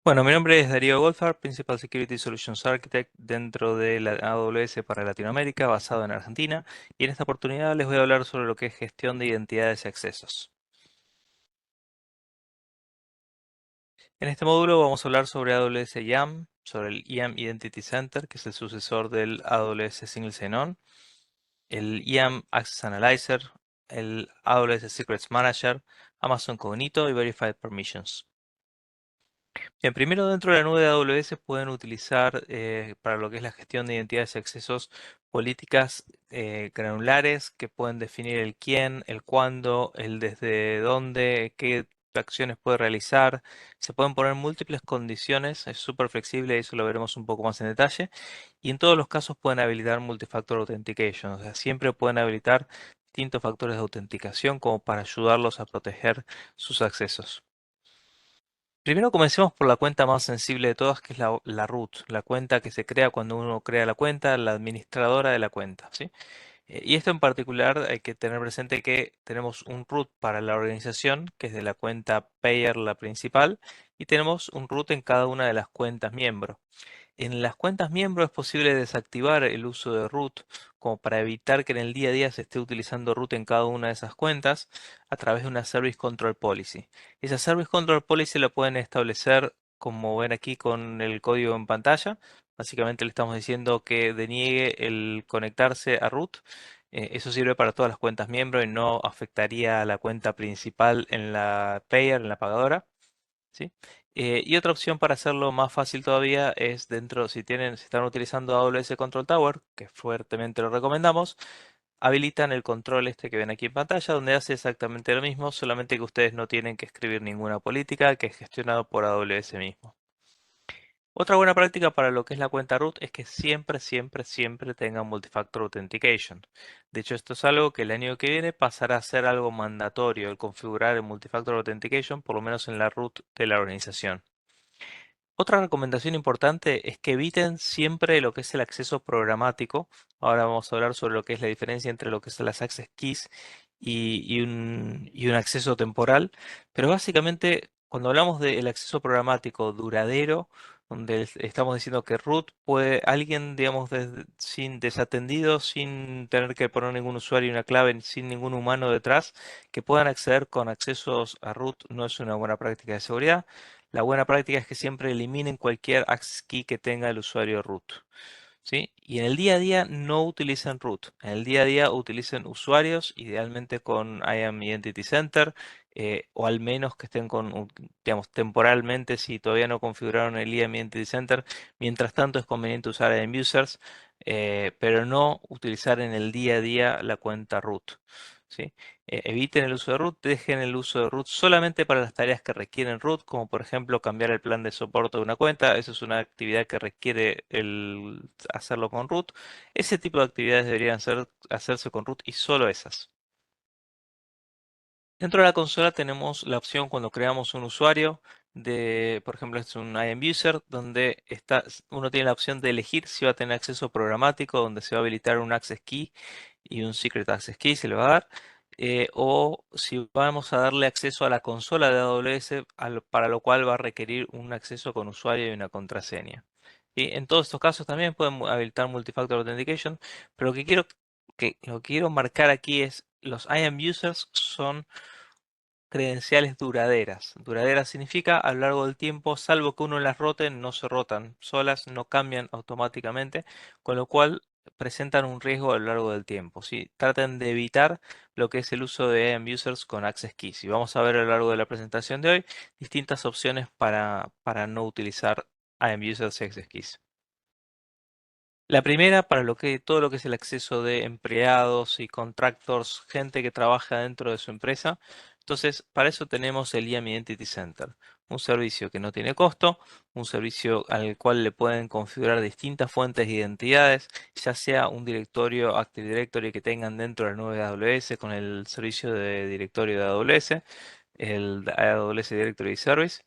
Bueno, mi nombre es Darío Goldfarb, Principal Security Solutions Architect dentro de la AWS para Latinoamérica, basado en Argentina, y en esta oportunidad les voy a hablar sobre lo que es gestión de identidades y accesos. En este módulo vamos a hablar sobre AWS IAM, sobre el IAM Identity Center, que es el sucesor del AWS Single Sign-On, el IAM Access Analyzer, el AWS Secrets Manager, Amazon Cognito y Verified Permissions. Bien, primero dentro de la nube de AWS pueden utilizar para lo que es la gestión de identidades y accesos políticas granulares que pueden definir el quién, el cuándo, el desde dónde, qué acciones puede realizar. Se pueden poner múltiples condiciones, es súper flexible y eso lo veremos un poco más en detalle. Y en todos los casos pueden habilitar Multifactor Authentication, o sea, siempre pueden habilitar distintos factores de autenticación como para ayudarlos a proteger sus accesos. Primero comencemos por la cuenta más sensible de todas, que es la root, la cuenta que se crea cuando uno crea la cuenta, la administradora de la cuenta, ¿sí? Y esto en particular hay que tener presente que tenemos un root para la organización, que es de la cuenta payer, la principal, y tenemos un root en cada una de las cuentas miembro. En las cuentas miembro es posible desactivar el uso de root como para evitar que en el día a día se esté utilizando root en cada una de esas cuentas a través de una Service Control Policy. Esa Service Control Policy la pueden establecer como ven aquí con el código en pantalla. Básicamente le estamos diciendo que deniegue el conectarse a root. Eso sirve para todas las cuentas miembro y no afectaría a la cuenta principal en la payer, en la pagadora. ¿Sí? Y otra opción para hacerlo más fácil todavía es dentro, si están utilizando AWS Control Tower, que fuertemente lo recomendamos, habilitan el control este que ven aquí en pantalla, donde hace exactamente lo mismo, solamente que ustedes no tienen que escribir ninguna política, que es gestionado por AWS mismo. Otra buena práctica para lo que es la cuenta root es que siempre tengan Multifactor Authentication. De hecho, esto es algo que el año que viene pasará a ser algo mandatorio, el configurar el Multifactor Authentication, por lo menos en la root de la organización. Otra recomendación importante es que eviten siempre lo que es el acceso programático. Ahora vamos a hablar sobre lo que es la diferencia entre lo que son las access keys y un acceso temporal. Pero básicamente, cuando hablamos del acceso programático duradero, donde estamos diciendo que root puede, alguien, digamos, sin desatendido, sin tener que poner ningún usuario y una clave, sin ningún humano detrás, que puedan acceder con accesos a root, no es una buena práctica de seguridad. La buena práctica es que siempre eliminen cualquier access key que tenga el usuario root. ¿Sí? Y en el día a día no utilicen root. En el día a día utilicen usuarios, idealmente con IAM Identity Center, o al menos que estén digamos, temporalmente, si todavía no configuraron el IAM Identity Center. Mientras tanto es conveniente usar IAM Users, pero no utilizar en el día a día la cuenta root. ¿Sí? Eviten el uso de root, dejen el uso de root solamente para las tareas que requieren root, como por ejemplo cambiar el plan de soporte de una cuenta. Eso es una actividad que requiere hacerlo con root. Ese tipo de actividades deberían hacerse con root y solo esas. Dentro de la consola tenemos la opción cuando creamos un usuario por ejemplo, es un IAM user donde uno tiene la opción de elegir si va a tener acceso programático, donde se va a habilitar un access key y un secret access key se le va a dar, o si vamos a darle acceso a la consola de AWS, para lo cual va a requerir un acceso con usuario y una contraseña. Y en todos estos casos también pueden habilitar Multifactor Authentication, pero lo que quiero marcar aquí es los IAM users son credenciales duraderas. Duraderas significa a lo largo del tiempo, salvo que uno las rote, no se rotan solas, no cambian automáticamente, con lo cual presentan un riesgo a lo largo del tiempo. ¿Sí? Traten de evitar lo que es el uso de IAM users con access keys. Y vamos a ver a lo largo de la presentación de hoy distintas opciones para no utilizar IAM users y access keys. La primera, para todo lo que es el acceso de empleados y contractors, gente que trabaja dentro de su empresa. Entonces, para eso tenemos el IAM Identity Center, un servicio que no tiene costo, un servicio al cual le pueden configurar distintas fuentes de identidades, ya sea un directorio Active Directory que tengan dentro de la nube de AWS con el servicio de directorio de AWS, el AWS Directory Service.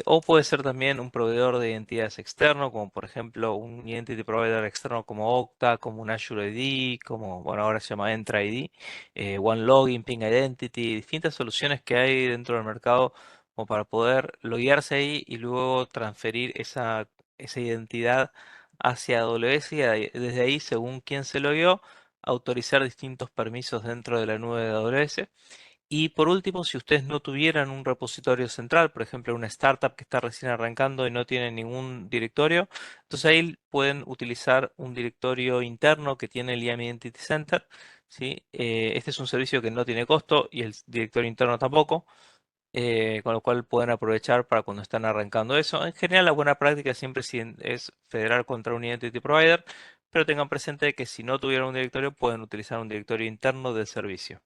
O puede ser también un proveedor de identidades externo, como por ejemplo un Identity Provider externo como Okta, como un Azure ID, como bueno, ahora se llama Entra ID, OneLogin, Ping Identity, distintas soluciones que hay dentro del mercado como para poder loguearse ahí y luego transferir esa identidad hacia AWS y desde ahí, según quién se logueó, autorizar distintos permisos dentro de la nube de AWS. Y por último, si ustedes no tuvieran un repositorio central, por ejemplo, una startup que está recién arrancando y no tiene ningún directorio, entonces ahí pueden utilizar un directorio interno que tiene el IAM Identity Center, ¿sí? Este es un servicio que no tiene costo y el directorio interno tampoco, con lo cual pueden aprovechar para cuando están arrancando eso. En general, la buena práctica siempre es federar contra un Identity Provider, pero tengan presente que si no tuvieran un directorio, pueden utilizar un directorio interno del servicio.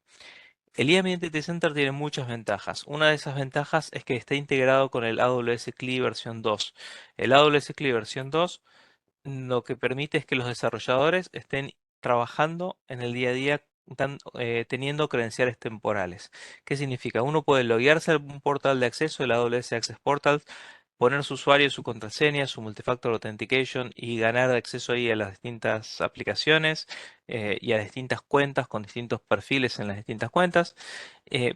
El IAM Identity Center tiene muchas ventajas. Una de esas ventajas es que está integrado con el AWS CLI versión 2. El AWS CLI versión 2 lo que permite es que los desarrolladores estén trabajando en el día a día teniendo credenciales temporales. ¿Qué significa? Uno puede loguearse a un portal de acceso, el AWS Access Portal, poner su usuario, su contraseña, su multifactor authentication y ganar acceso ahí a las distintas aplicaciones y a distintas cuentas con distintos perfiles en las distintas cuentas.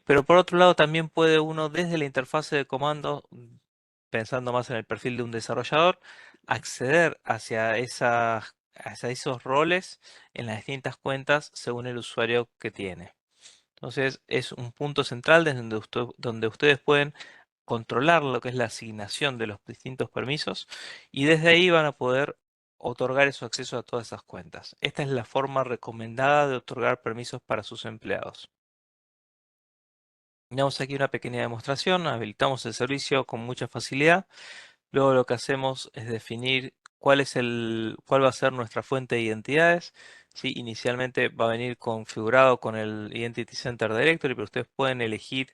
Pero por otro lado también puede uno desde la interfase de comando, pensando más en el perfil de un desarrollador, acceder hacia esos roles en las distintas cuentas según el usuario que tiene. Entonces es un punto central desde donde ustedes pueden controlar lo que es la asignación de los distintos permisos y desde ahí van a poder otorgar su acceso a todas esas cuentas. Esta es la forma recomendada de otorgar permisos para sus empleados. Tenemos aquí una pequeña demostración, habilitamos el servicio con mucha facilidad. Luego lo que hacemos es definir cuál va a ser nuestra fuente de identidades. ¿Sí? Inicialmente va a venir configurado con el Identity Center Directory, pero ustedes pueden elegir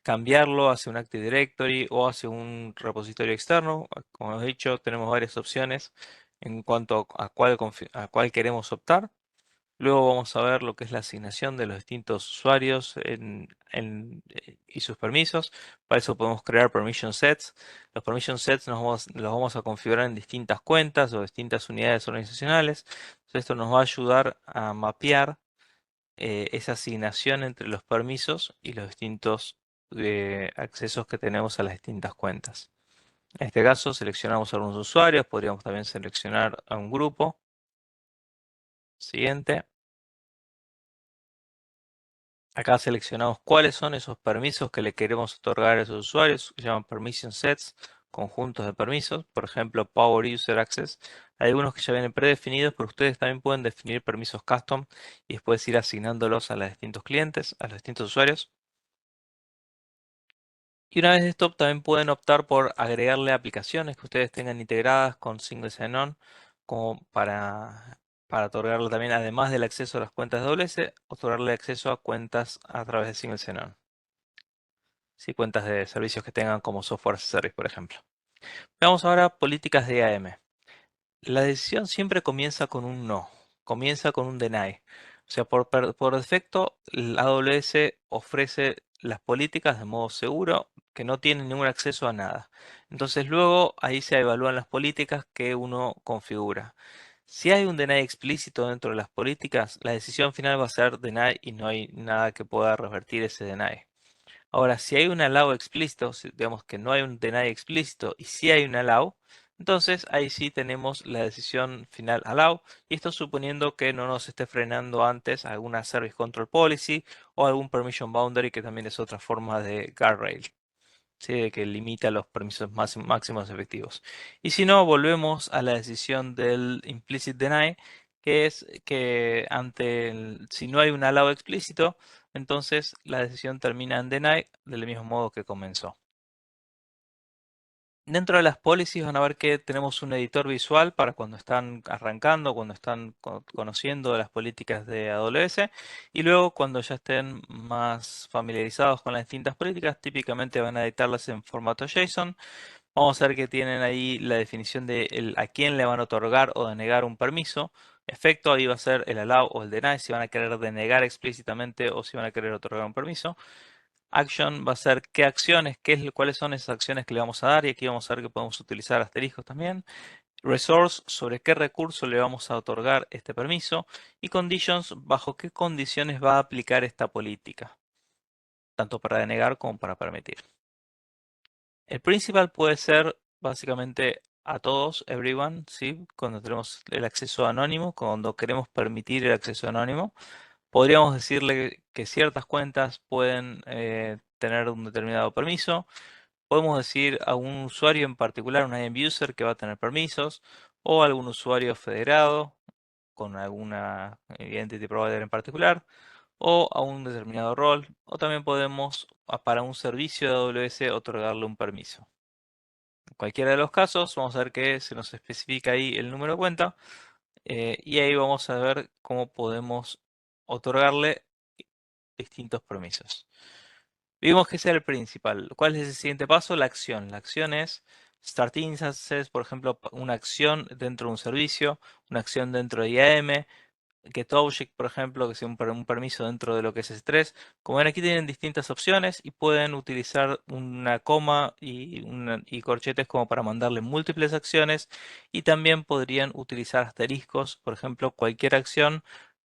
cambiarlo hacia un Active Directory o hacia un repositorio externo. Como hemos dicho, tenemos varias opciones en cuanto a cuál queremos optar. Luego vamos a ver lo que es la asignación de los distintos usuarios y sus permisos. Para eso podemos crear permission sets. Los permission sets los vamos a configurar en distintas cuentas o distintas unidades organizacionales. Entonces, esto nos va a ayudar a mapear esa asignación entre los permisos y los distintos accesos que tenemos a las distintas cuentas. En este caso seleccionamos a algunos usuarios, podríamos también seleccionar a un grupo. Siguiente. Acá seleccionamos cuáles son esos permisos que le queremos otorgar a esos usuarios, que se llaman permission sets, conjuntos de permisos, por ejemplo, Power User Access. Hay algunos que ya vienen predefinidos, pero ustedes también pueden definir permisos custom y después ir asignándolos a los distintos clientes, a los distintos usuarios. Y una vez esto, también pueden optar por agregarle aplicaciones que ustedes tengan integradas con Single Sign-On, como para otorgarle también, además del acceso a las cuentas de AWS, otorgarle acceso a cuentas a través de Single Sign-On. Sí, cuentas de servicios que tengan como Software as a Service, por ejemplo. Veamos ahora políticas de IAM. La decisión siempre comienza con un no, comienza con un deny. O sea, por defecto, el AWS ofrece las políticas de modo seguro que no tienen ningún acceso a nada. Entonces luego ahí se evalúan las políticas que uno configura. Si hay un deny explícito dentro de las políticas, la decisión final va a ser deny y no hay nada que pueda revertir ese deny. Ahora, si hay un allow explícito, digamos que no hay un deny explícito y si hay un allow, entonces ahí sí tenemos la decisión final allow, y esto suponiendo que no nos esté frenando antes alguna service control policy o algún permission boundary, que también es otra forma de guardrail, ¿sí? De que limita los permisos máximos efectivos. Y si no, volvemos a la decisión del implicit deny, que es que si no hay un allow explícito, entonces la decisión termina en deny del mismo modo que comenzó. Dentro de las policies van a ver que tenemos un editor visual para cuando están arrancando, cuando están conociendo las políticas de AWS, y luego cuando ya estén más familiarizados con las distintas políticas, típicamente van a editarlas en formato JSON. Vamos a ver que tienen ahí la definición de a quién le van a otorgar o denegar un permiso. Efecto ahí va a ser el allow o el deny, si van a querer denegar explícitamente o si van a querer otorgar un permiso. Action va a ser qué acciones, cuáles son esas acciones que le vamos a dar, y aquí vamos a ver que podemos utilizar asteriscos también. Resource, sobre qué recurso le vamos a otorgar este permiso. Y conditions, bajo qué condiciones va a aplicar esta política, tanto para denegar como para permitir. El principal puede ser básicamente a todos, everyone, ¿sí? Cuando tenemos el acceso anónimo, cuando queremos permitir el acceso anónimo. Podríamos decirle que ciertas cuentas pueden tener un determinado permiso. Podemos decir a un usuario en particular, un IAM user, que va a tener permisos, o algún usuario federado con alguna identity provider en particular, o a un determinado rol, o también podemos para un servicio de AWS otorgarle un permiso. En cualquiera de los casos, vamos a ver que se nos especifica ahí el número de cuenta y ahí vamos a ver cómo podemos otorgarle distintos permisos. Vimos que ese es el principal. ¿Cuál es el siguiente paso? La acción. La acción es start instances, por ejemplo, una acción dentro de un servicio, una acción dentro de IAM, GetObject, por ejemplo, que sea un permiso dentro de lo que es S3. Como ven, aquí tienen distintas opciones y pueden utilizar una coma y corchetes como para mandarle múltiples acciones y también podrían utilizar asteriscos, por ejemplo, cualquier acción.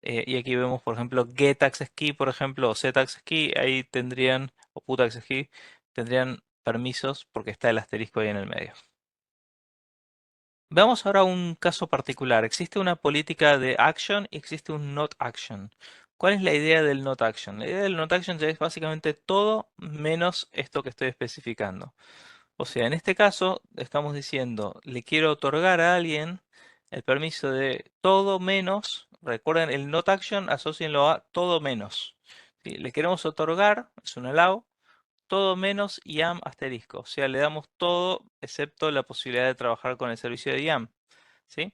Y aquí vemos, por ejemplo, getAccessKey, por ejemplo, o setAccessKey, ahí tendrían, o putAccessKey, tendrían permisos porque está el asterisco ahí en el medio. Veamos ahora un caso particular. Existe una política de action y existe un not action. ¿Cuál es la idea del not action? La idea del not action es básicamente todo menos esto que estoy especificando. O sea, en este caso estamos diciendo, le quiero otorgar a alguien el permiso de todo menos, recuerden el not action, asócienlo a todo menos. ¿Sí? Le queremos otorgar, es un allow, todo menos IAM asterisco. O sea, le damos todo excepto la posibilidad de trabajar con el servicio de IAM. ¿Sí?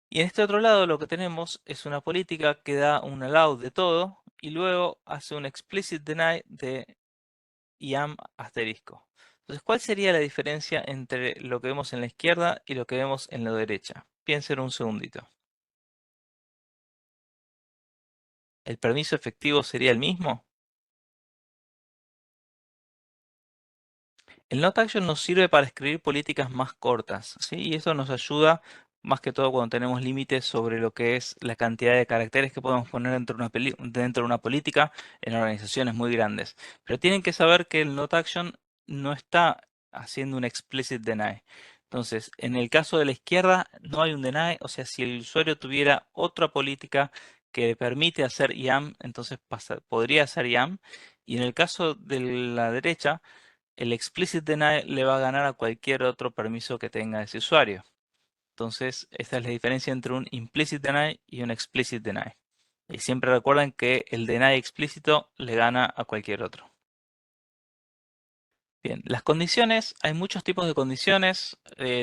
Y en este otro lado lo que tenemos es una política que da un allow de todo y luego hace un explicit deny de IAM asterisco. Entonces, ¿cuál sería la diferencia entre lo que vemos en la izquierda y lo que vemos en la derecha? Piensen un segundito. ¿El permiso efectivo sería el mismo? El not action nos sirve para escribir políticas más cortas, ¿sí? Y eso nos ayuda más que todo cuando tenemos límites sobre lo que es la cantidad de caracteres que podemos poner dentro de una política en organizaciones muy grandes. Pero tienen que saber que el not action no está haciendo un explicit deny. Entonces, en el caso de la izquierda no hay un deny, o sea, si el usuario tuviera otra política que le permite hacer IAM, entonces podría hacer IAM. Y en el caso de la derecha, el explicit deny le va a ganar a cualquier otro permiso que tenga ese usuario. Entonces, esta es la diferencia entre un implicit deny y un explicit deny. Y siempre recuerden que el deny explícito le gana a cualquier otro. Bien, las condiciones, hay muchos tipos de condiciones.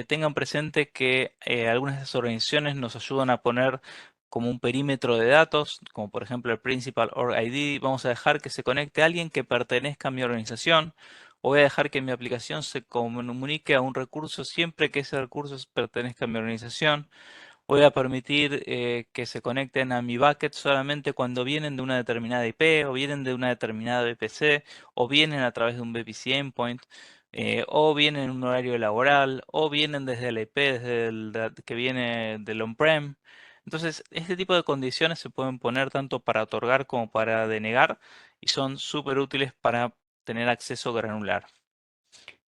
Tengan presente que algunas de esas organizaciones nos ayudan a poner como un perímetro de datos, como por ejemplo el Principal Org ID. Vamos a dejar que se conecte a alguien que pertenezca a mi organización. O voy a dejar que mi aplicación se comunique a un recurso siempre que ese recurso pertenezca a mi organización. Voy a permitir que se conecten a mi bucket solamente cuando vienen de una determinada IP o vienen de una determinada VPC o vienen a través de un VPC endpoint o vienen en un horario laboral o vienen desde la IP que viene del on-prem. Entonces, este tipo de condiciones se pueden poner tanto para otorgar como para denegar y son súper útiles para tener acceso granular.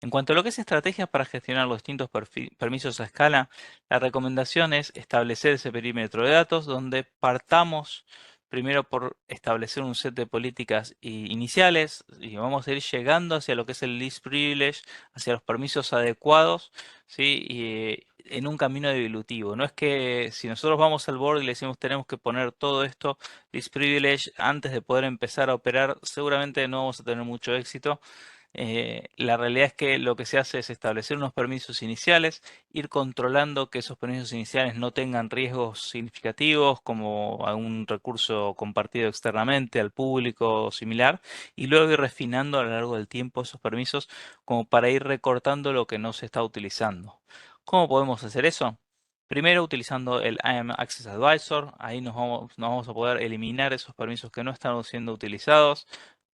En cuanto a lo que es estrategias para gestionar los distintos permisos a escala, la recomendación es establecer ese perímetro de datos donde partamos primero por establecer un set de políticas iniciales y vamos a ir llegando hacia lo que es el least privilege, hacia los permisos adecuados, ¿sí? Y en un camino evolutivo. No es que si nosotros vamos al board y le decimos tenemos que poner todo esto, least privilege, antes de poder empezar a operar, seguramente no vamos a tener mucho éxito. La realidad es que lo que se hace es establecer unos permisos iniciales, ir controlando que esos permisos iniciales no tengan riesgos significativos como algún recurso compartido externamente al público o similar, y luego ir refinando a lo largo del tiempo esos permisos como para ir recortando lo que no se está utilizando. ¿Cómo podemos hacer eso? Primero utilizando el IAM Access Advisor, ahí nos vamos a poder eliminar esos permisos que no están siendo utilizados.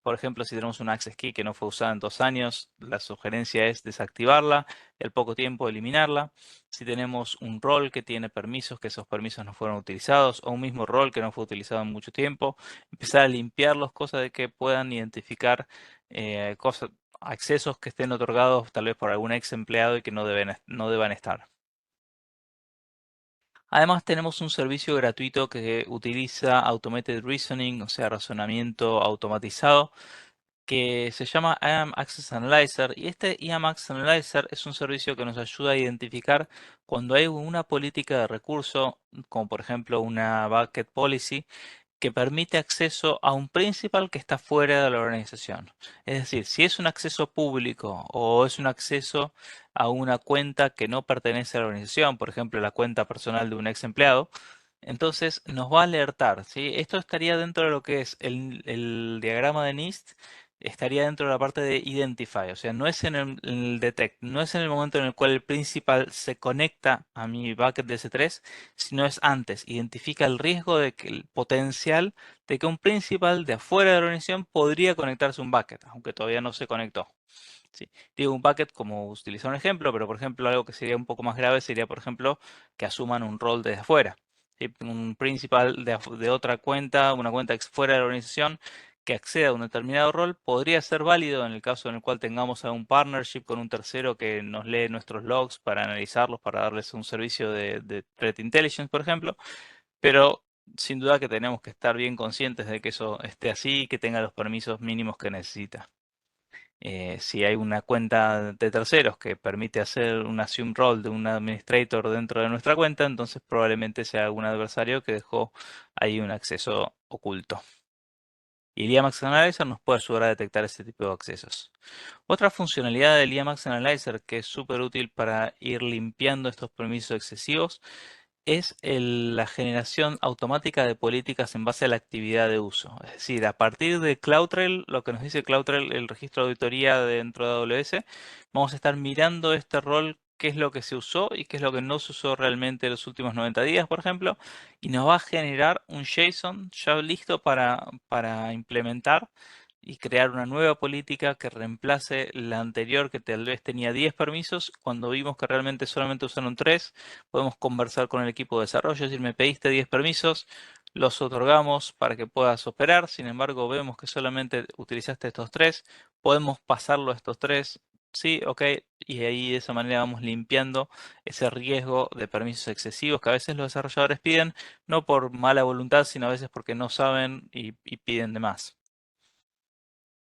Por ejemplo, si tenemos una access key que no fue usada en 2 años, la sugerencia es desactivarla y al poco tiempo eliminarla. Si tenemos un rol que tiene permisos, que esos permisos no fueron utilizados, o un mismo rol que no fue utilizado en mucho tiempo, empezar a limpiarlos, cosa de que puedan identificar accesos que estén otorgados tal vez por algún ex empleado y que no deban estar. Además tenemos un servicio gratuito que utiliza Automated Reasoning, o sea, razonamiento automatizado, que se llama IAM Access Analyzer. Y este IAM Access Analyzer es un servicio que nos ayuda a identificar cuando hay una política de recurso, como por ejemplo una bucket policy, que permite acceso a un principal que está fuera de la organización. Es decir, si es un acceso público o es un acceso a una cuenta que no pertenece a la organización, por ejemplo, la cuenta personal de un ex empleado, entonces nos va a alertar, ¿sí? Esto estaría dentro de lo que es el diagrama de NIST, estaría dentro de la parte de Identify, o sea, no es en el Detect, no es en el momento en el cual el principal se conecta a mi bucket de S3, sino es antes. Identifica el riesgo de que el potencial de que un principal de afuera de la organización podría conectarse a un bucket, aunque todavía no se conectó. Sí. Digo un bucket como utilizar un ejemplo, pero por ejemplo algo que sería un poco más grave sería, por ejemplo, que asuman un rol desde afuera. ¿Sí? Un principal de otra cuenta, una cuenta fuera de la organización, que acceda a un determinado rol, podría ser válido en el caso en el cual tengamos un partnership con un tercero que nos lee nuestros logs para analizarlos, para darles un servicio de threat intelligence, por ejemplo, pero sin duda que tenemos que estar bien conscientes de que eso esté así y que tenga los permisos mínimos que necesita. Si hay una cuenta de terceros que permite hacer un assume role de un administrator dentro de nuestra cuenta, entonces probablemente sea algún adversario que dejó ahí un acceso oculto. Y el IAMAX Analyzer nos puede ayudar a detectar ese tipo de accesos. Otra funcionalidad del IAMAX Analyzer que es súper útil para ir limpiando estos permisos excesivos es la generación automática de políticas en base a la actividad de uso. Es decir, a partir de CloudTrail, lo que nos dice CloudTrail, el registro de auditoría dentro de AWS, vamos a estar mirando este rol, qué es lo que se usó y qué es lo que no se usó realmente en los últimos 90 días, por ejemplo, y nos va a generar un JSON ya listo para implementar y crear una nueva política que reemplace la anterior que tal vez tenía 10 permisos. Cuando vimos que realmente solamente usaron 3, podemos conversar con el equipo de desarrollo, es decir, me pediste 10 permisos, los otorgamos para que puedas operar, sin embargo vemos que solamente utilizaste estos 3, podemos pasarlo a estos 3, sí, ok, y ahí de esa manera vamos limpiando ese riesgo de permisos excesivos que a veces los desarrolladores piden, no por mala voluntad, sino a veces porque no saben y piden de más.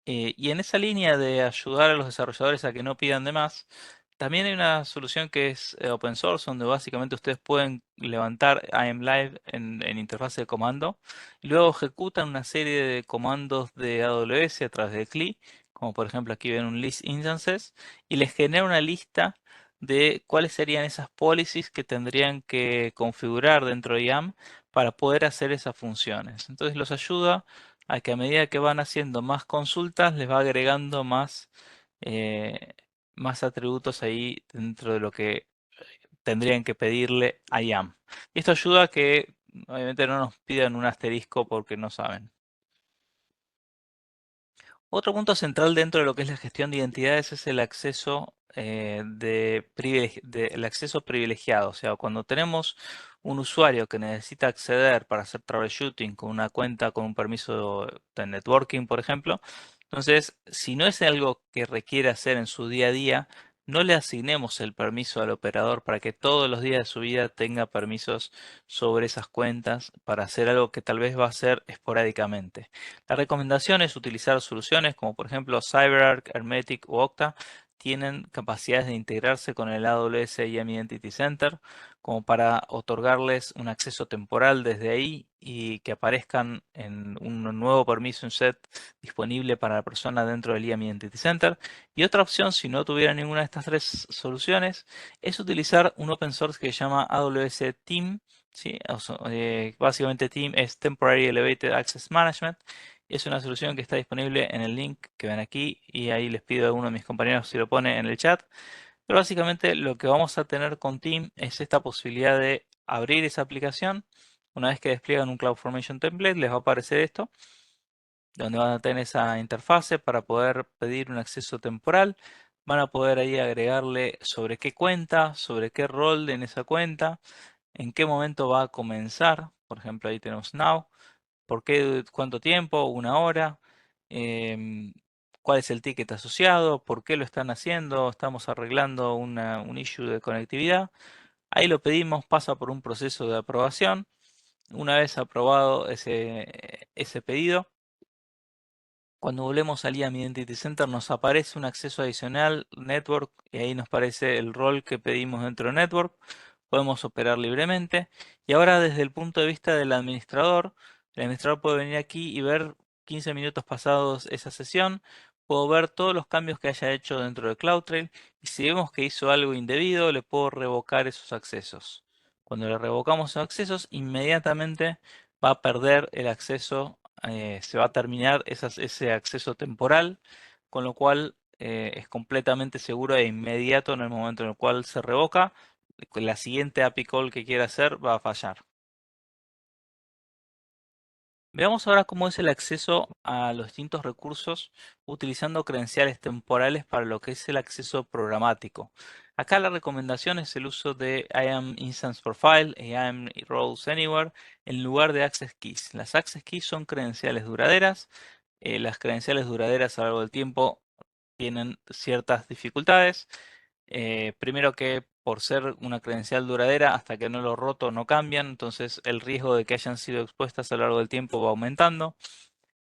Y en esa línea de ayudar a los desarrolladores a que no pidan de más, también hay una solución que es open source, donde básicamente ustedes pueden levantar IAM Live en interfaz de comando y luego ejecutan una serie de comandos de AWS a través de CLI, como por ejemplo aquí ven un list instances, y les genera una lista de cuáles serían esas policies que tendrían que configurar dentro de IAM para poder hacer esas funciones. Entonces los ayuda a que a medida que van haciendo más consultas, les va agregando eh, más atributos ahí dentro de lo que tendrían que pedirle a IAM. Y esto ayuda a que obviamente no nos pidan un asterisco porque no saben. Otro punto central dentro de lo que es la gestión de identidades es el acceso el acceso privilegiado. O sea, cuando tenemos un usuario que necesita acceder para hacer troubleshooting con una cuenta con un permiso de networking, por ejemplo, entonces, si no es algo que requiere hacer en su día a día, no le asignemos el permiso al operador para que todos los días de su vida tenga permisos sobre esas cuentas para hacer algo que tal vez va a hacer esporádicamente. La recomendación es utilizar soluciones como por ejemplo CyberArk, Hermetic o Okta. Tienen capacidades de integrarse con el AWS IAM Identity Center como para otorgarles un acceso temporal desde ahí y que aparezcan en un nuevo permiso, un set disponible para la persona dentro del IAM Identity Center. Y otra opción, si no tuviera ninguna de estas tres soluciones, es utilizar un open source que se llama AWS Team. ¿Sí? Básicamente Team es Temporary Elevated Access Management. Es una solución que está disponible en el link que ven aquí y ahí les pido a uno de mis compañeros si lo pone en el chat. Pero básicamente lo que vamos a tener con Team es esta posibilidad de abrir esa aplicación. Una vez que despliegan un CloudFormation template, les va a aparecer esto, donde van a tener esa interfase para poder pedir un acceso temporal. Van a poder ahí agregarle sobre qué cuenta, sobre qué rol en esa cuenta, en qué momento va a comenzar. Por ejemplo, ahí tenemos Now. ¿Por qué? ¿Cuánto tiempo? ¿Una hora? Em, cuál es el ticket asociado, por qué lo están haciendo, estamos arreglando un issue de conectividad. Ahí lo pedimos, pasa por un proceso de aprobación. Una vez aprobado ese pedido, cuando volvemos al IAM Identity Center nos aparece un acceso adicional, Network, y ahí nos aparece el rol que pedimos dentro de Network. Podemos operar libremente. Y ahora desde el punto de vista del administrador, el administrador puede venir aquí y ver 15 minutos pasados esa sesión. Puedo ver todos los cambios que haya hecho dentro de CloudTrail. Y si vemos que hizo algo indebido, le puedo revocar esos accesos. Cuando le revocamos esos accesos, inmediatamente va a perder el acceso, se va a terminar ese acceso temporal, con lo cual es completamente seguro e inmediato en el momento en el cual se revoca. La siguiente API call que quiera hacer va a fallar. Veamos ahora cómo es el acceso a los distintos recursos utilizando credenciales temporales para lo que es el acceso programático. Acá la recomendación es el uso de IAM Instance Profile e IAM Roles Anywhere en lugar de Access Keys. Las Access Keys son credenciales duraderas. Las credenciales duraderas a lo largo del tiempo tienen ciertas dificultades. Primero que por ser una credencial duradera, hasta que no lo roto no cambian, entonces el riesgo de que hayan sido expuestas a lo largo del tiempo va aumentando.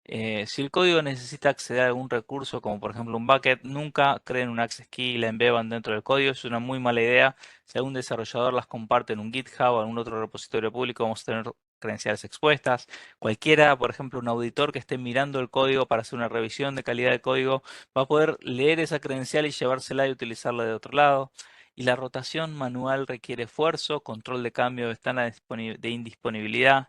Si el código necesita acceder a algún recurso, como por ejemplo un bucket, nunca creen un access key y la embeban dentro del código. Es una muy mala idea. Si algún desarrollador las comparte en un GitHub o en algún otro repositorio público, vamos a tener credenciales expuestas. Cualquiera, por ejemplo, un auditor que esté mirando el código para hacer una revisión de calidad de código, va a poder leer esa credencial y llevársela y utilizarla de otro lado. Y la rotación manual requiere esfuerzo, control de cambio de indisponibilidad.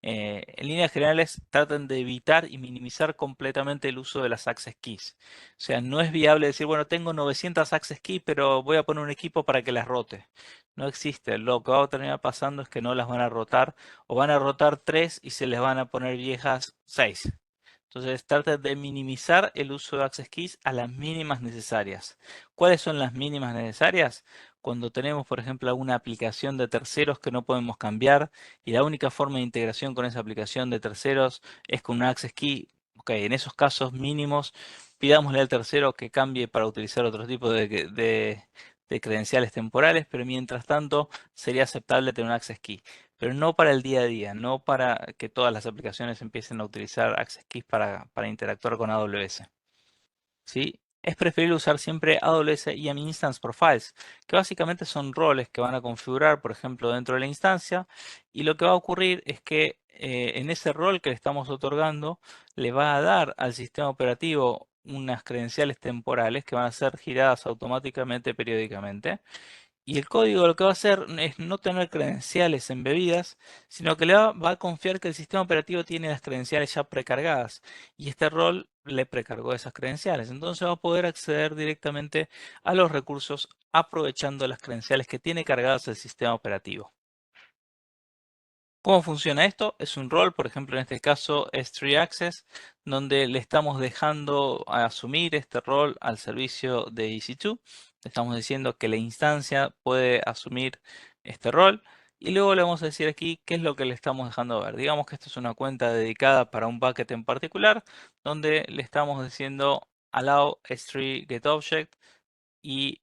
En líneas generales, traten de evitar y minimizar completamente el uso de las access keys. O sea, no es viable decir, bueno, tengo 900 access keys, pero voy a poner un equipo para que las rote. No existe. Lo que va a terminar pasando es que no las van a rotar o van a rotar 3 y se les van a poner viejas 6. Entonces, traten de minimizar el uso de access keys a las mínimas necesarias. ¿Cuáles son las mínimas necesarias? Cuando tenemos, por ejemplo, alguna aplicación de terceros que no podemos cambiar y la única forma de integración con esa aplicación de terceros es con una access key. Ok, en esos casos mínimos, pidámosle al tercero que cambie para utilizar otro tipo de credenciales temporales, pero mientras tanto sería aceptable tener un access key. Pero no para el día a día, no para que todas las aplicaciones empiecen a utilizar access keys para interactuar con AWS. ¿Sí? Es preferible usar siempre AWS IAM Instance Profiles, que básicamente son roles que van a configurar, por ejemplo, dentro de la instancia, y lo que va a ocurrir es que en ese rol que le estamos otorgando, le va a dar al sistema operativo unas credenciales temporales que van a ser giradas automáticamente periódicamente. Y el código lo que va a hacer es no tener credenciales embebidas, sino que va a confiar que el sistema operativo tiene las credenciales ya precargadas y este rol le precargó esas credenciales. Entonces va a poder acceder directamente a los recursos aprovechando las credenciales que tiene cargadas el sistema operativo. ¿Cómo funciona esto? Es un rol, por ejemplo, en este caso es Tree Access, donde le estamos dejando asumir este rol al servicio de EC2. Le estamos diciendo que la instancia puede asumir este rol. Y luego le vamos a decir aquí qué es lo que le estamos dejando ver. Digamos que esto es una cuenta dedicada para un bucket en particular, donde le estamos diciendo allow S3 get object y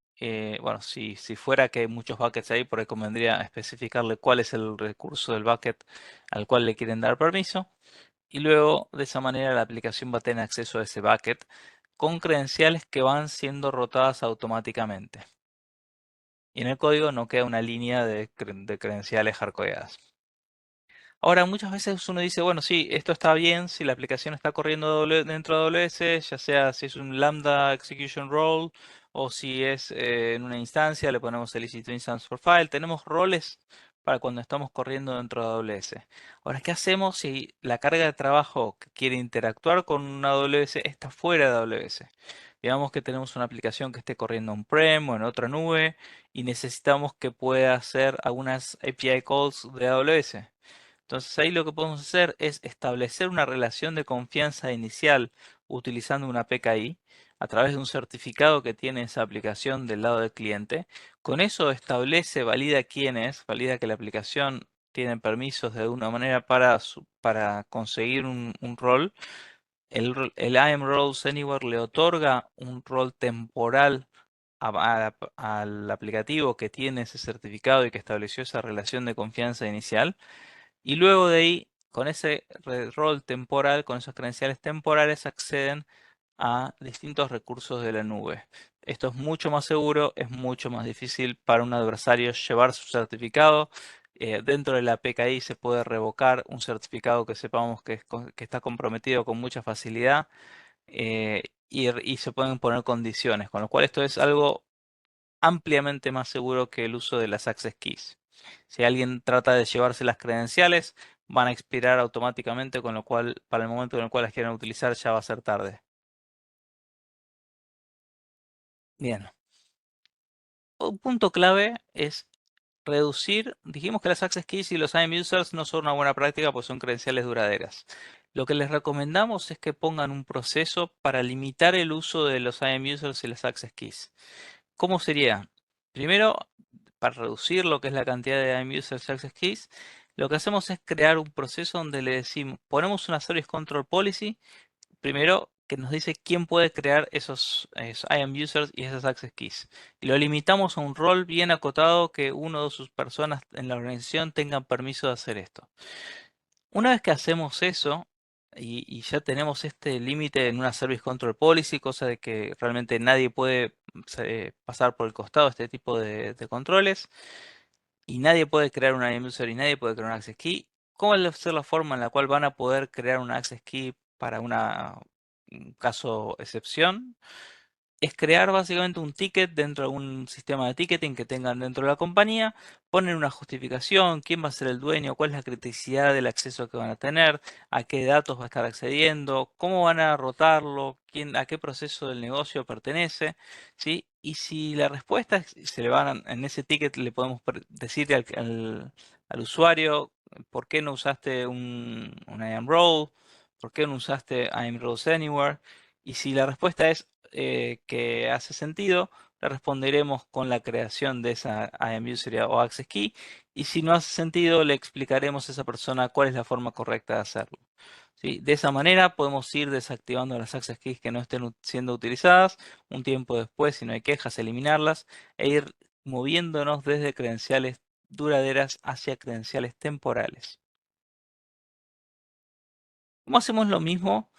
bueno, si fuera que hay muchos buckets ahí, por ahí convendría especificarle cuál es el recurso del bucket al cual le quieren dar permiso. Y luego de esa manera la aplicación va a tener acceso a ese bucket con credenciales que van siendo rotadas automáticamente. Y en el código no queda una línea de credenciales hardcodeadas. Ahora, muchas veces uno dice, bueno, sí, esto está bien si la aplicación está corriendo dentro de AWS, ya sea si es un Lambda Execution Role o si es en una instancia, le ponemos el EC2 Instance Profile. Tenemos roles para cuando estamos corriendo dentro de AWS. Ahora, ¿qué hacemos si la carga de trabajo que quiere interactuar con una AWS está fuera de AWS? Digamos que tenemos una aplicación que esté corriendo on-prem o en otra nube y necesitamos que pueda hacer algunas API calls de AWS. Entonces ahí lo que podemos hacer es establecer una relación de confianza inicial utilizando una PKI a través de un certificado que tiene esa aplicación del lado del cliente. Con eso establece, valida quién es, valida que la aplicación tiene permisos de alguna manera para conseguir un rol el IAM Roles Anywhere le otorga un rol temporal al aplicativo que tiene ese certificado y que estableció esa relación de confianza inicial. Y luego de ahí, con ese rol temporal, con esos credenciales temporales, acceden a distintos recursos de la nube. Esto es mucho más seguro, es mucho más difícil para un adversario llevar su certificado. Dentro de la PKI se puede revocar un certificado que sepamos que está comprometido con mucha facilidad, y se pueden poner condiciones, con lo cual esto es algo ampliamente más seguro que el uso de las access keys. Si alguien trata de llevarse las credenciales, van a expirar automáticamente, con lo cual para el momento en el cual las quieran utilizar ya va a ser tarde. Bien, un punto clave es reducir. Dijimos que las access keys y los IAM users no son una buena práctica, pues son credenciales duraderas. Lo que les recomendamos es que pongan un proceso para limitar el uso de los IAM users y las access keys. ¿Cómo sería? Primero, para reducir lo que es la cantidad de IAM users y access keys, lo que hacemos es crear un proceso donde le decimos, ponemos una service control policy, primero que nos dice quién puede crear esos IAM users y esas access keys. Y lo limitamos a un rol bien acotado, que uno de sus personas en la organización tengan permiso de hacer esto. Una vez que hacemos eso y ya tenemos este límite en una Service Control Policy, cosa de que realmente nadie puede pasar por el costado de este tipo de controles, y nadie puede crear un IAM user y nadie puede crear un access key, ¿cómo va a ser la forma en la cual van a poder crear un access key para un caso excepción? Es crear básicamente un ticket dentro de un sistema de ticketing que tengan dentro de la compañía, ponen una justificación, quién va a ser el dueño, cuál es la criticidad del acceso que van a tener, a qué datos va a estar accediendo, cómo van a rotarlo, a qué proceso del negocio pertenece, ¿sí? Y si la respuesta se le van en ese ticket, le podemos decir al usuario por qué no usaste un IAM role, por qué no usaste IAM roles anywhere. Y si la respuesta es que hace sentido, le responderemos con la creación de esa IAM user o access key. Y si no hace sentido, le explicaremos a esa persona cuál es la forma correcta de hacerlo. ¿Sí? De esa manera podemos ir desactivando las access keys que no estén siendo utilizadas. Un tiempo después, si no hay quejas, eliminarlas e ir moviéndonos desde credenciales duraderas hacia credenciales temporales. ¿Cómo hacemos lo mismo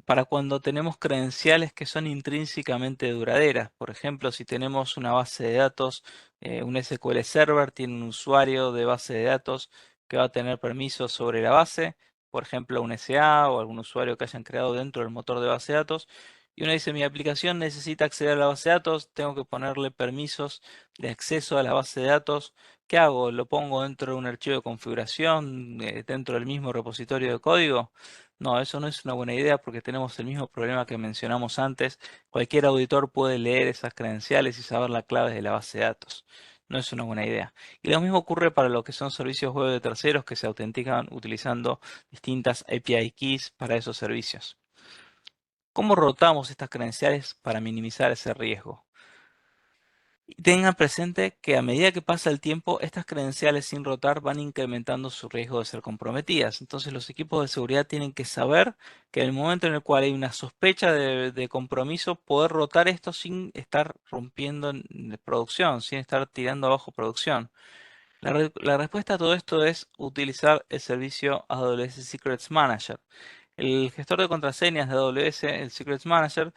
para cuando tenemos credenciales que son intrínsecamente duraderas? Por ejemplo, si tenemos una base de datos, un SQL Server tiene un usuario de base de datos que va a tener permisos sobre la base, por ejemplo, un SA o algún usuario que hayan creado dentro del motor de base de datos. Y uno dice, mi aplicación necesita acceder a la base de datos, tengo que ponerle permisos de acceso a la base de datos. ¿Qué hago? ¿Lo pongo dentro de un archivo de configuración, dentro del mismo repositorio de código? No, eso no es una buena idea, porque tenemos el mismo problema que mencionamos antes. Cualquier auditor puede leer esas credenciales y saber la clave de la base de datos. No es una buena idea. Y lo mismo ocurre para lo que son servicios web de terceros que se autentican utilizando distintas API keys para esos servicios. ¿Cómo rotamos estas credenciales para minimizar ese riesgo? Y tengan presente que a medida que pasa el tiempo, estas credenciales sin rotar van incrementando su riesgo de ser comprometidas. Entonces los equipos de seguridad tienen que saber que en el momento en el cual hay una sospecha de compromiso, poder rotar esto sin estar rompiendo en producción, sin estar tirando abajo producción. La respuesta a todo esto es utilizar el servicio AWS Secrets Manager. El gestor de contraseñas de AWS, el Secrets Manager,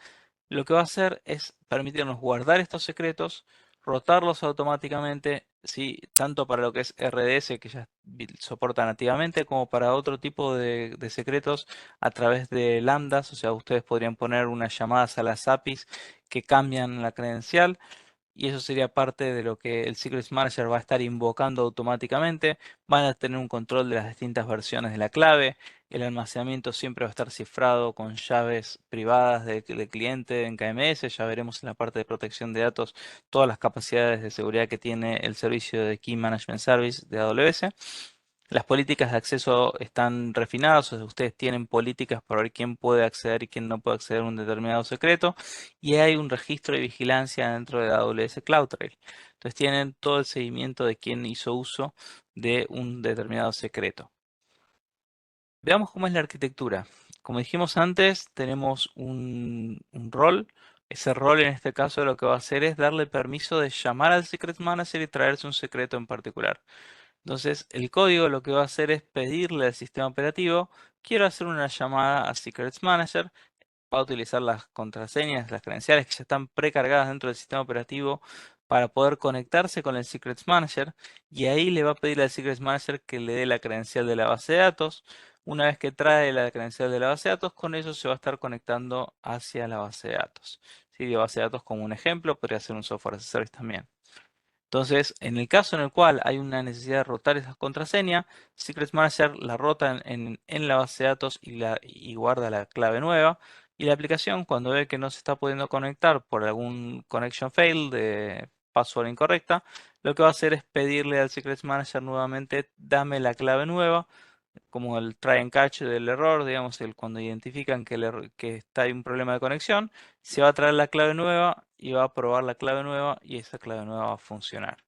lo que va a hacer es permitirnos guardar estos secretos, rotarlos automáticamente, ¿sí? Tanto para lo que es RDS, que ya soporta nativamente, como para otro tipo de secretos a través de lambdas. O sea, ustedes podrían poner unas llamadas a las APIs que cambian la credencial, y eso sería parte de lo que el Secrets Manager va a estar invocando automáticamente. Van a tener un control de las distintas versiones de la clave. El almacenamiento siempre va a estar cifrado con llaves privadas de cliente en KMS. Ya veremos en la parte de protección de datos todas las capacidades de seguridad que tiene el servicio de Key Management Service de AWS. Las políticas de acceso están refinadas, o sea, ustedes tienen políticas para ver quién puede acceder y quién no puede acceder a un determinado secreto, y hay un registro de vigilancia dentro de AWS CloudTrail. Entonces tienen todo el seguimiento de quién hizo uso de un determinado secreto. Veamos cómo es la arquitectura. Como dijimos antes, tenemos un rol. Ese rol en este caso lo que va a hacer es darle permiso de llamar al Secret Manager y traerse un secreto en particular. Entonces, el código lo que va a hacer es pedirle al sistema operativo, quiero hacer una llamada a Secrets Manager, va a utilizar las contraseñas, las credenciales que ya están precargadas dentro del sistema operativo para poder conectarse con el Secrets Manager y ahí le va a pedir al Secrets Manager que le dé la credencial de la base de datos. Una vez que trae la credencial de la base de datos, con eso se va a estar conectando hacia la base de datos. Si de base de datos como un ejemplo, podría ser un software as a service también. Entonces, en el caso en el cual hay una necesidad de rotar esa contraseña, Secrets Manager la rota en la base de datos y guarda la clave nueva. Y la aplicación, cuando ve que no se está pudiendo conectar por algún connection fail de password incorrecta, lo que va a hacer es pedirle al Secrets Manager nuevamente, dame la clave nueva, como el try and catch del error, digamos, cuando identifican que está hay un problema de conexión, se va a traer la clave nueva y va a probar la clave nueva y esa clave nueva va a funcionar.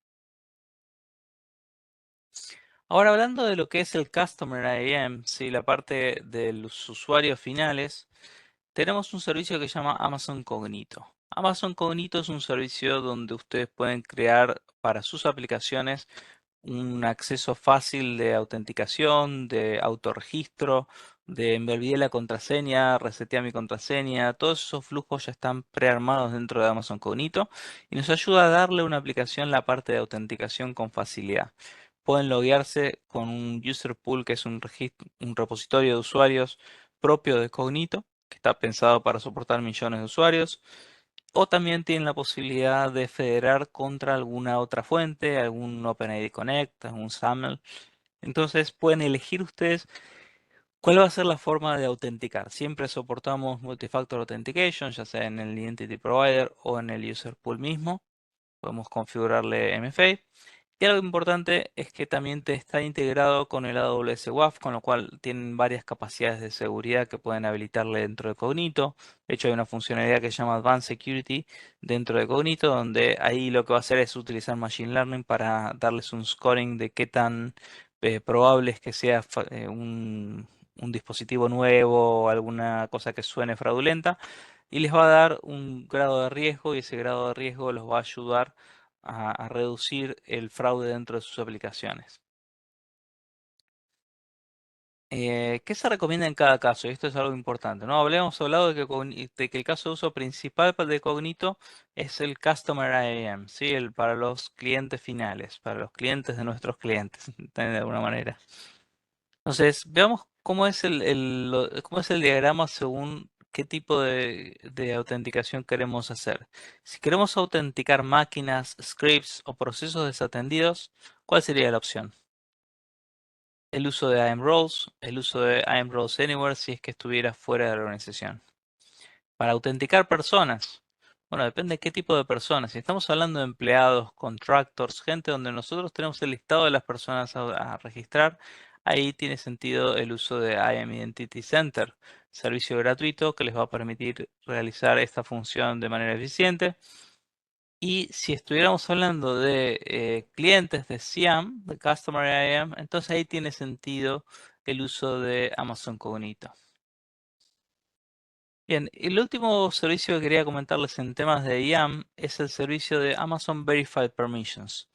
Ahora hablando de lo que es el Customer IAM, sí, la parte de los usuarios finales, tenemos un servicio que se llama Amazon Cognito. Amazon Cognito es un servicio donde ustedes pueden crear para sus aplicaciones un acceso fácil de autenticación, de autorregistro, de me olvidé la contraseña, reseteé mi contraseña, todos esos flujos ya están prearmados dentro de Amazon Cognito y nos ayuda a darle a una aplicación la parte de autenticación con facilidad. Pueden loguearse con un user pool que es un repositorio de usuarios propio de Cognito, que está pensado para soportar millones de usuarios. O también tienen la posibilidad de federar contra alguna otra fuente, algún OpenID Connect, algún SAML. Entonces pueden elegir ustedes cuál va a ser la forma de autenticar. Siempre soportamos Multifactor Authentication, ya sea en el Identity Provider o en el User Pool mismo. Podemos configurarle MFA. Y algo importante es que también te está integrado con el AWS WAF, con lo cual tienen varias capacidades de seguridad que pueden habilitarle dentro de Cognito. De hecho, hay una funcionalidad que se llama Advanced Security dentro de Cognito, donde ahí lo que va a hacer es utilizar Machine Learning para darles un scoring de qué tan probable es que sea un dispositivo nuevo o alguna cosa que suene fraudulenta. Y les va a dar un grado de riesgo y ese grado de riesgo los va a ayudar a reducir el fraude dentro de sus aplicaciones. ¿Qué se recomienda en cada caso? Y esto es algo importante, ¿no? Habíamos hablado de que el caso de uso principal de Cognito es el Customer IAM, ¿sí? Para los clientes finales, para los clientes de nuestros clientes, de alguna manera. Entonces, veamos cómo es cómo es el diagrama según qué tipo de autenticación queremos hacer. Si queremos autenticar máquinas, scripts o procesos desatendidos, ¿cuál sería la opción? El uso de IAM Roles, el uso de IAM Roles Anywhere si es que estuviera fuera de la organización. Para autenticar personas, bueno, depende de qué tipo de personas. Si estamos hablando de empleados, contractors, gente donde nosotros tenemos el listado de las personas a registrar, ahí tiene sentido el uso de IAM Identity Center, servicio gratuito que les va a permitir realizar esta función de manera eficiente. Y si estuviéramos hablando de clientes de CIAM, de Customer IAM, entonces ahí tiene sentido el uso de Amazon Cognito. Bien, el último servicio que quería comentarles en temas de IAM es el servicio de Amazon Verified Permissions.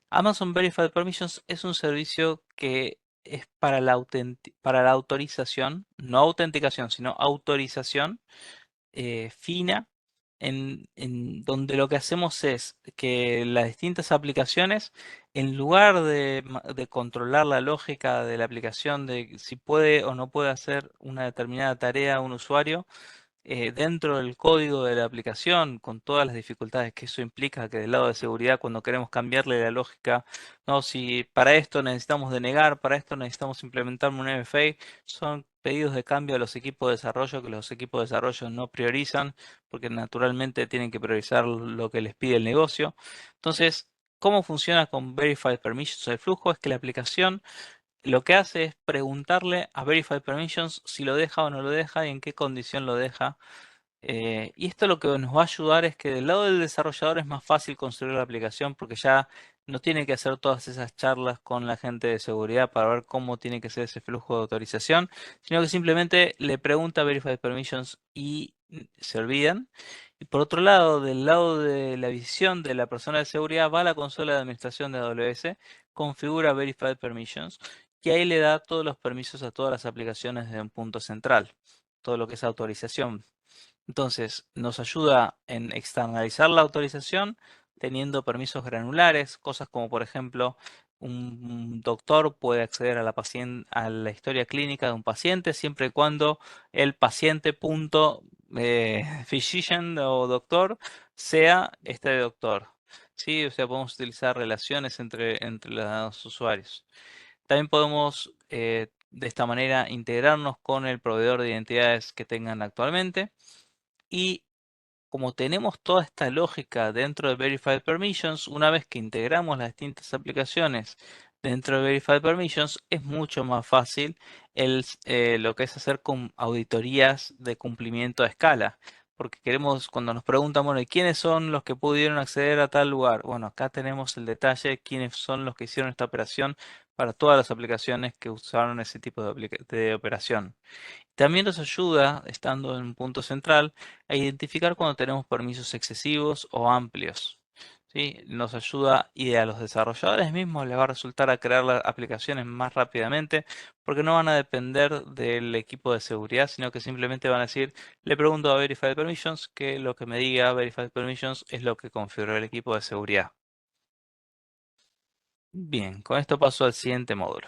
Amazon Verified Permissions es un servicio que es para la autorización, no autenticación, sino autorización fina, en donde lo que hacemos es que las distintas aplicaciones, en lugar de controlar la lógica de la aplicación, de si puede o no puede hacer una determinada tarea un usuario, dentro del código de la aplicación, con todas las dificultades que eso implica, que del lado de seguridad, cuando queremos cambiarle la lógica, no, si para esto necesitamos denegar, para esto necesitamos implementar un MFA, son pedidos de cambio a los equipos de desarrollo que los equipos de desarrollo no priorizan, porque naturalmente tienen que priorizar lo que les pide el negocio. Entonces, ¿cómo funciona con Verified Permissions? El flujo es que la aplicación lo que hace es preguntarle a Verified Permissions si lo deja o no lo deja y en qué condición lo deja. Y esto lo que nos va a ayudar es que del lado del desarrollador es más fácil construir la aplicación porque ya no tiene que hacer todas esas charlas con la gente de seguridad para ver cómo tiene que ser ese flujo de autorización, sino que simplemente le pregunta Verified Permissions y se olvidan. Y por otro lado, del lado de la visión de la persona de seguridad, va a la consola de administración de AWS, configura Verified Permissions y ahí le da todos los permisos a todas las aplicaciones de un punto central, todo lo que es autorización. Entonces, nos ayuda en externalizar la autorización teniendo permisos granulares, cosas como por ejemplo, un doctor puede acceder a a la historia clínica de un paciente siempre y cuando el paciente punto physician o doctor sea este doctor. Sí, o sea, podemos utilizar relaciones entre los usuarios. También podemos de esta manera integrarnos con el proveedor de identidades que tengan actualmente. Y como tenemos toda esta lógica dentro de Verified Permissions, una vez que integramos las distintas aplicaciones dentro de Verified Permissions, es mucho más fácil lo que es hacer con auditorías de cumplimiento a escala. Porque queremos, cuando nos preguntan, bueno, ¿y quiénes son los que pudieron acceder a tal lugar? Bueno, acá tenemos el detalle de quiénes son los que hicieron esta operación para todas las aplicaciones que usaron ese tipo de operación. También nos ayuda, estando en un punto central, a identificar cuando tenemos permisos excesivos o amplios. ¿Sí? Nos ayuda y a los desarrolladores mismos les va a resultar a crear las aplicaciones más rápidamente porque no van a depender del equipo de seguridad, sino que simplemente van a decir, le pregunto a Verified Permissions que lo que me diga Verified Permissions es lo que configuró el equipo de seguridad. Bien, con esto paso al siguiente módulo.